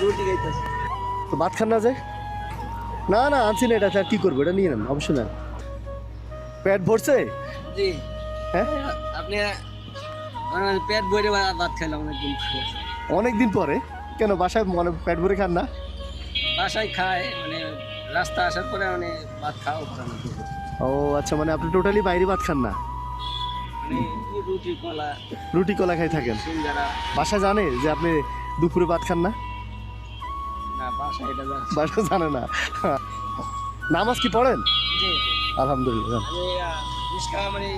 রুটি খাইতেছে। তো ভাত খান না যে? না না আনছি না, এটা আর কি করবো, এটা নিয়ে নেন, অবশ্যই না। পেট ভরছে? জি। হ্যাঁ, আপনি পেট ভরে ভাত খাইলাম অনেকদিন। অনেকদিন পরে। কেন বাসায় মনে পেট ভরে খান না? বাসায় খায় মানে রাস্তা আসার পরে মানে ভাত খাওয়া হতো না। ও আচ্ছা, মানে আপনি টোটালি বাইরে ভাত খান না, মানে এই রুটি কলা রুটি কলা খাই থাকেন। সিঙ্গারা। বাসা জানে যে আপনি দুপুরে ভাত খান না? না বাসা এটা জানছি। বাসা জানে না। নামাজ কি পড়েন? জি। আলহামদুলিল্লাহ। আমি রিক্সা মানে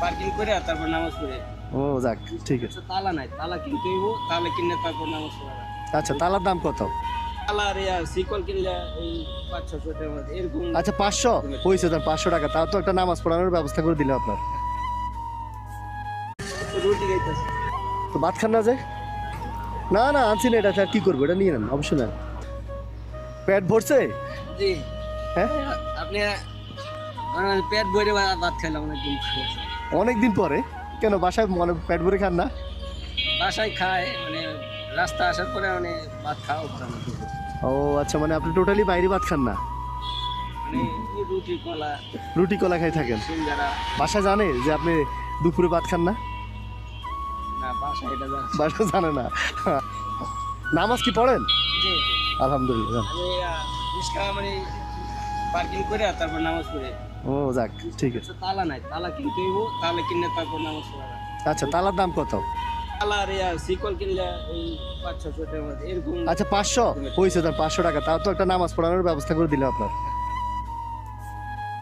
পার্কিং করে তারপর নামাজ পড়ে। ও যাক, ঠিক আছে। তালা নাই, তালা কিনতে হইব, তাহলে কিনলে তারপর নামাজ পড়া। আচ্ছা, তালার দাম কত? তালা আর সিকল কিনলে এই 500-600 টাকার মধ্যে এরকম। আচ্ছা 500 হয়েছে, তার 500 টাকা, তাও তো একটা নামাজ পড়ানোর ব্যবস্থা করে দিলে আপনার। রুটি খাইতেছে। তো ভাত খান না যে? না না আনছি না, এটা আর কি করবো, এটা নিয়ে নেন, অবশ্যই না। পেট ভরছে? জি। হ্যাঁ, আপনি পেট ভরে ভাত খাইলাম অনেকদিন। অনেকদিন পরে। কেন বাসায় মনে পেট ভরে খান না? বাসায় খায় মানে রাস্তা আসার পরে মানে ভাত খাওয়া হতো না। ও আচ্ছা, মানে আপনি টোটালি বাইরে ভাত খান না, মানে এই রুটি কলা রুটি কলা খাই থাকেন। সিঙ্গারা। বাসা জানে যে আপনি দুপুরে ভাত খান না? না বাসা এটা জানছি। বাসা জানে না। নামাজ কি পড়েন? জি। আলহামদুলিল্লাহ। আমি রিক্সা মানে পার্কিং করে তারপর নামাজ পড়ে। ও যাক, ঠিক আছে। তালা নাই, তালা কিনতে হইব, তাহলে কিনলে তারপর নামাজ পড়া। আচ্ছা, তালার দাম কত? তালা আর সিকল কিনলে এই 500-600 টাকার মধ্যে এরকম। আচ্ছা 500 হয়েছে, তার 500 টাকা, তাও তো একটা নামাজ পড়ানোর ব্যবস্থা করে দিলে আপনার।